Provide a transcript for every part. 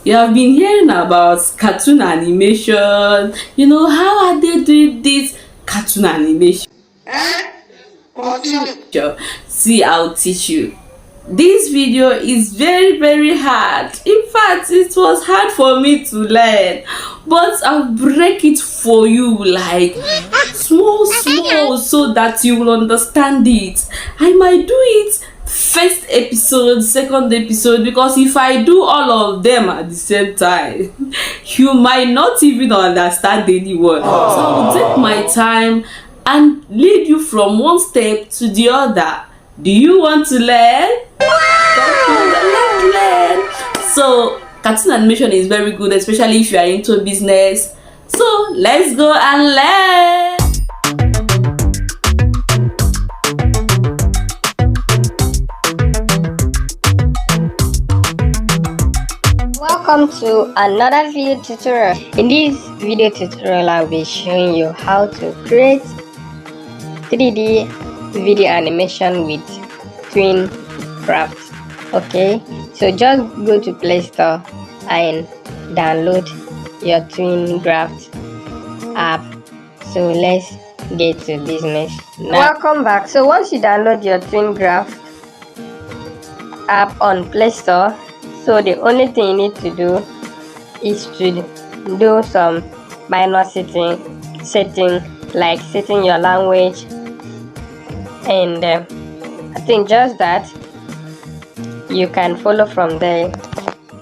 You have been hearing about cartoon animation. How are they doing this cartoon animation? See, I'll teach you. This video is very, very hard. In fact, it was hard for me to learn, but I'll break it for you like small, small, so that you will understand it. I might do it first episode, second episode, because if I do all of them at the same time, you might not even understand anyone. So I'll take my time and lead you from one step to the other. Do you want to learn? Let's learn. So cartoon animation is very good, especially if you are into business. So let's go and learn. Welcome to another video tutorial. In this video tutorial, I'll be showing you how to create 3D video animation with Twin-Craft. Okay, so just go to Play Store and download your Twin-Craft app. So let's get to business now. Welcome back. So once you download your Twin-Craft app on Play Store, so the only thing you need to do is to do some minor setting, like setting your language, and I think just that you can follow from there.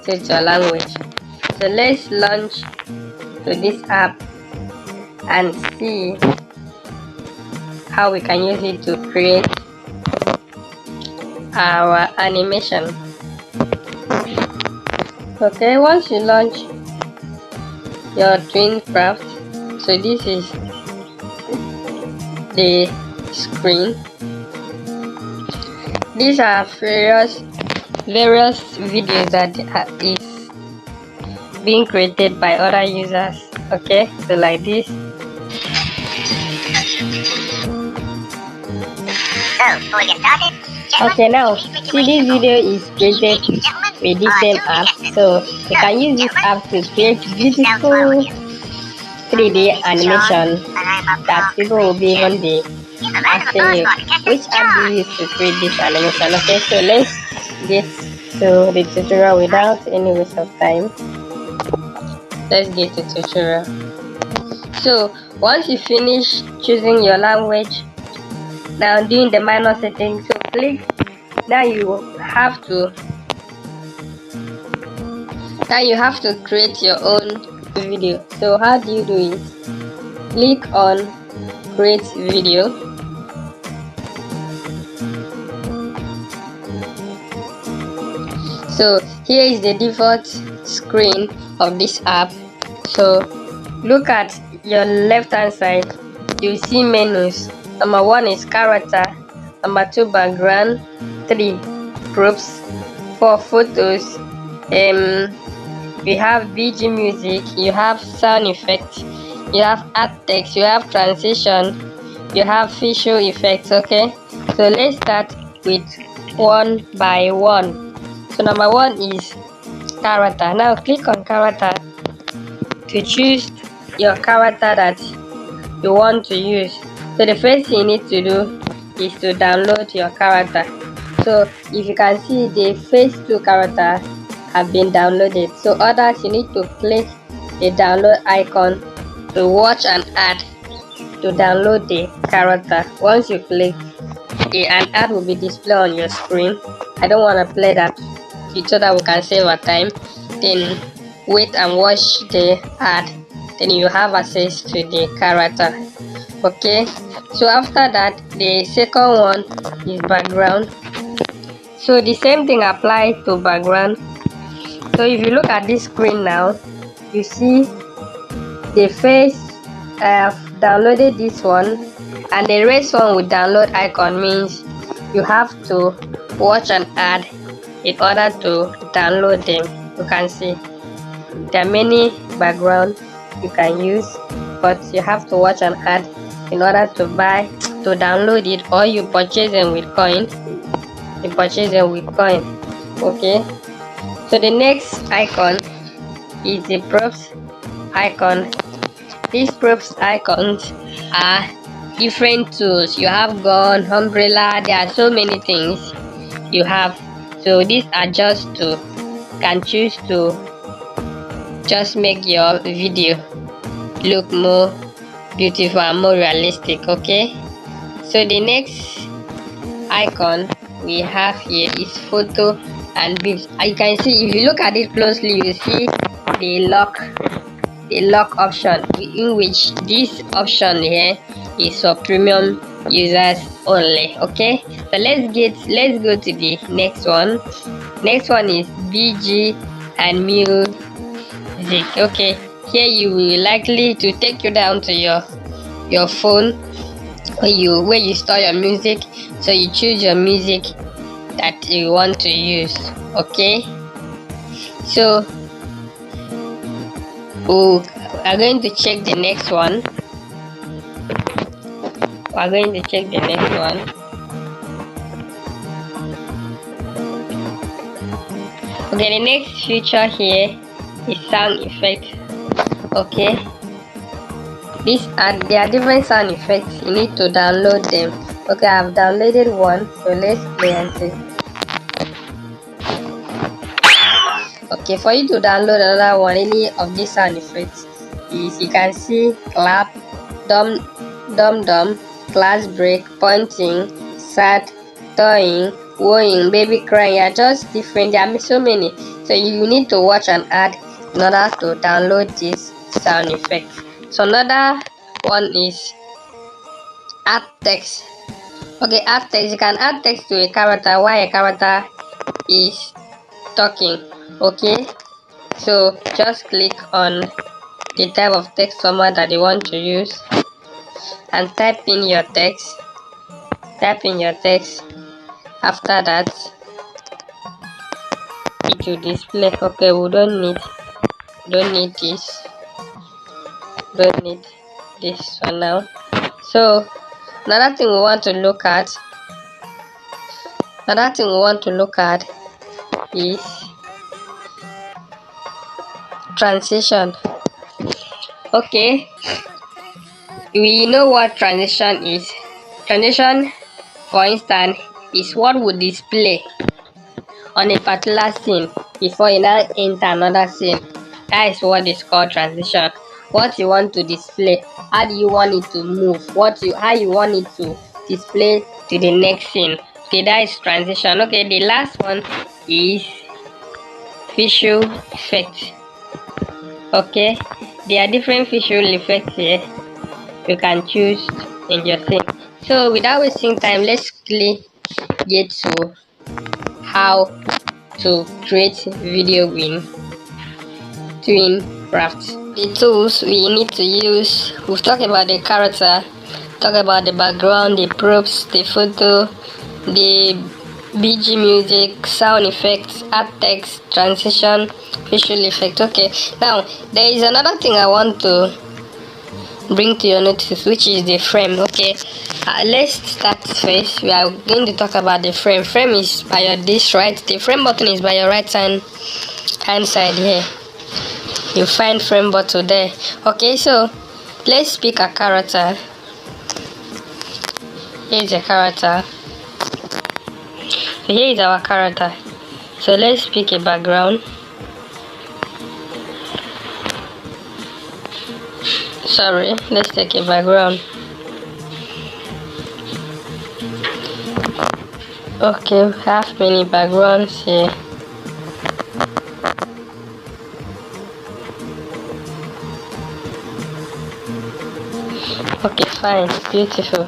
Set your language. So let's launch to this app and see how we can use it to create our animation. Okay, once you launch your Twin-Craft, so this is the screen. These are various videos that is being created by other users. Okay, so like this. Okay, now see, this video is created with this same app, so you can use this app to create beautiful 3D animation that people will be even be asking you, which app do you use to create this animation? Okay, so let's get to the tutorial without any waste of time. Let's get to tutorial. So once you finish choosing your language, now doing the minor settings, so click. Now you have to create your own video. So how do you do it? Click on create video. So here is the default screen of this app. So look at your left hand side, you see menus. Number 1 is character, number 2 background, 3 props, 4 photos, we have BG music, you have sound effect, you have art text, you have transition, you have visual effects. Okay, so let's start with one by one. So number 1 is character. Now click on character to choose your character that you want to use. So the first thing you need to do is to download your character. So if you can see, the first 2 characters have been downloaded. So others, you need to click the download icon to watch an ad to download the character. Once you click, an ad will be displayed on your screen. I don't want to play that so that we can save our time. Then wait and watch the ad. Then you have access to the character. Okay, so after that, the second one is background. So the same thing applies to background. So if you look at this screen now, you see the first I have downloaded this one, and the rest one with download icon means you have to watch an ad in order to download them. You can see there are many backgrounds you can use, but you have to watch an ad in order to download it, or you purchase them with coin. Okay, so the next icon is the props icon. These props icons are different tools. You have gun, umbrella, there are so many things you have. So these are just to can choose to just make your video look more beautiful and more realistic. Okay, so the next icon we have here is photo and beeps. You can see, if you look at it closely, you see the lock option, in which this option here is for premium users only. Okay, so let's go to the next one. Next one is BG and music. Okay, here you will likely to take you down to your phone where you store your music. So you choose your music that you want to use. Okay, so we are going to check the next one. Okay, the next feature here is sound effect. Okay, there are different sound effects. You need to download them. Okay, I've downloaded one, so let's play and see. Okay, for you to download another one, any of these sound effects is, you can see clap, dum dum, class break, pointing, sad, toying, wooing, baby crying. Are just different. There are so many. So you need to watch an ad in order to download this sound effect. So another one is add text. Okay, add text. You can add text to a character while a character is talking. Okay, so just click on the type of text format that you want to use and type in your text. After that, it will display. Okay, we don't need this for now. So another thing we want to look at is transition. Okay, we know what transition is. Transition, for instance, is what would display on a particular scene before you now enter another scene. That is what is called transition. What you want to display, how do you want it to move, how you want it to display to the next scene. Okay, that is transition. Okay, the last one is visual effect. Okay, there are different visual effects here you can choose in your scene. So without wasting time, let's quickly get to how to create video in Twincraft. The tools we need to use, we've talked about the character, talk about the background, the props, the photo, the BG music, sound effects, art text, transition, visual effect. Okay, now there is another thing I want to bring to your notice, which is the frame. Okay, let's start first. We are going to talk about the frame. Frame is by your the frame button is by your right hand side here. You find frame button there. Okay, so let's pick a character. Here's a character. So here is our character. So let's pick a background. Sorry, let's take a background. Okay, we have many backgrounds here. Okay, fine, beautiful.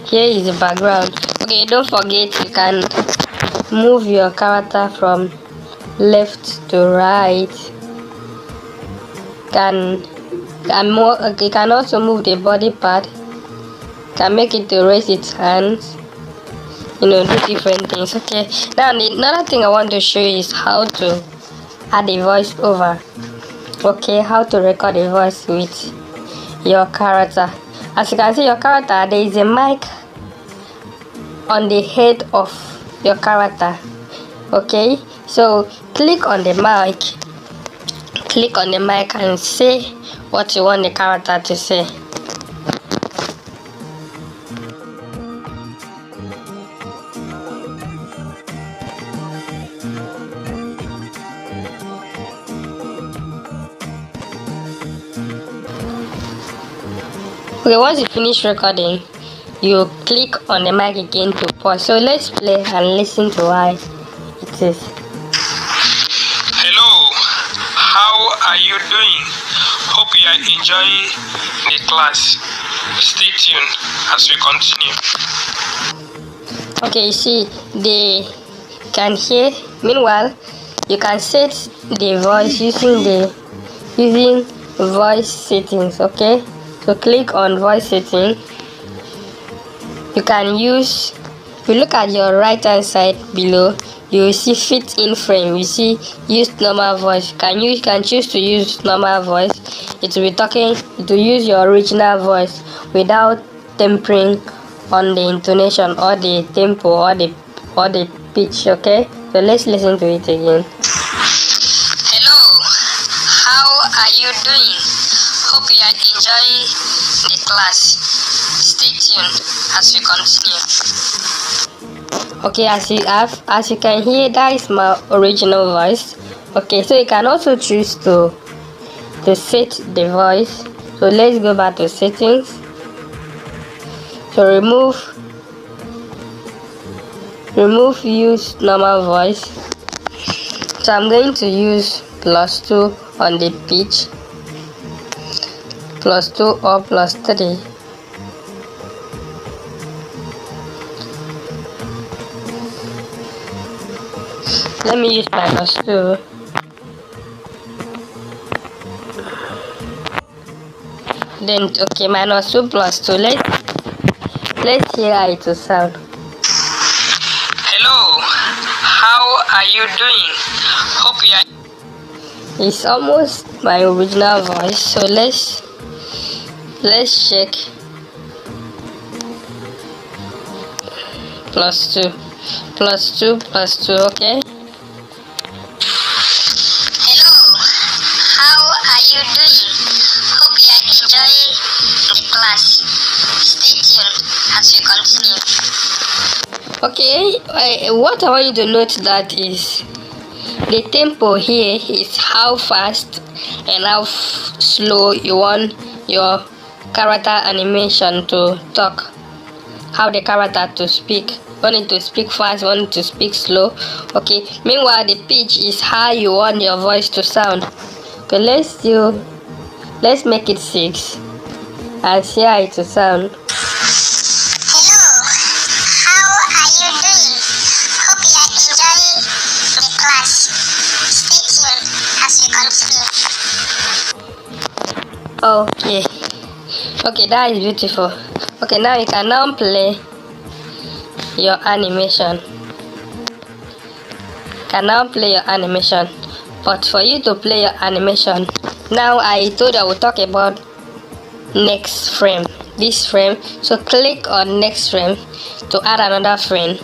Here is the background. Okay, don't forget you can move your character from left to right. You can also move the body part. Can make it to raise its hands. Do different things. Okay, now another thing I want to show you is how to add a voice over. Okay, how to record a voice with your character. As you can see, your character, there is a mic on the head of your character. Okay, so click on the mic click on the mic and say what you want the character to say. Okay, once you finish recording, you click on the mic again to pause. So let's play and listen to why it is. Hello, how are you doing? Hope you are enjoying the class. Stay tuned as we continue. Okay, you see, they can hear. Meanwhile, you can set the voice using voice settings. Okay, so click on voice setting. You can use, if you look at your right hand side below, you will see fit in frame. You see use normal voice. You can choose to use normal voice. It will be talking, it will use your original voice without tempering on the intonation or the tempo or the pitch. Okay, so let's listen to it again. Hello, how are you doing? Hope you are enjoying the class. Stay tuned as we continue. Okay, as you can hear, that is my original voice. Okay, so you can also choose to set the voice. So let's go back to settings. So remove use normal voice. So I'm going to use +2 on the pitch, +2 or +3. Let me use -2. Then okay, -2 +2. Let's hear how it will sound. Hello, how are you doing? Hope you are. It's almost my original voice, so let's check. +2, +2. Okay. Hello, how are you doing? Hope you are enjoying the class. Stay tuned as we continue. Okay, what I want you to note that is the tempo here is how fast and how slow you want your character animation to talk, how the character to speak. Want it to speak fast, want it to speak slow. Okay, meanwhile the pitch is how you want your voice to sound. Okay, let's make it 6 and see how it will sound. Hello, how are you doing? Hope you are enjoying the class. Stay tuned as we continue. Okay, that is beautiful. Okay, now you can now play your animation. But for you to play your animation, now I told you I will talk about next frame, this frame. So click on next frame to add another frame,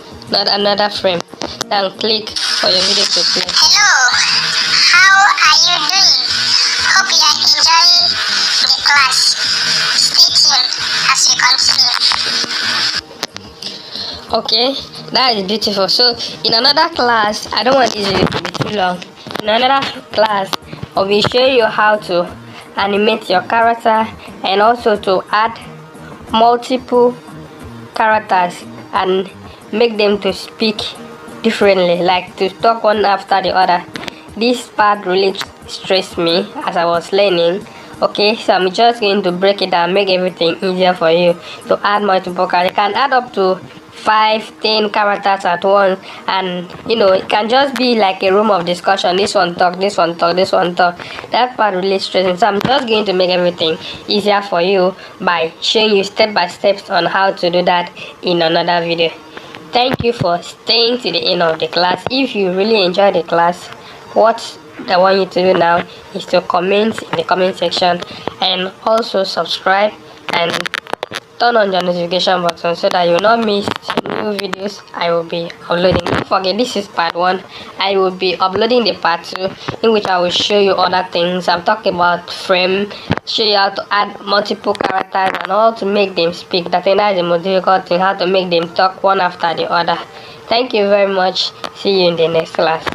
then click for your video to play. Hello, how are you doing? Hope you are enjoying the class. Stay tuned as we continue. Okay, that is beautiful. So in another class, I don't want this video to be too long. In another class, I will show you how to animate your character and also to add multiple characters and make them to speak differently, like to talk one after the other. This part really stressed me as I was learning. Okay, so I'm just going to break it down, make everything easier for you to add multiple characters. You can add up to 5-10 characters at once, and it can just be like a room of discussion. This one talk, this one talk, this one talk. That part really stressing, so I'm just going to make everything easier for you by showing you step by steps on how to do that in another video. Thank you for staying to the end of the class. If you really enjoyed the class, what I want you to do now is to comment in the comment section and also subscribe and turn on your notification button so that you will not miss new videos I will be uploading. forget, this is part 1. I will be uploading the part 2, in which I will show you other things. I'm talking about frame, show you how to add multiple characters and how to make them speak. That is the most difficult thing, how to make them talk one after the other. Thank you very much. See you in the next class.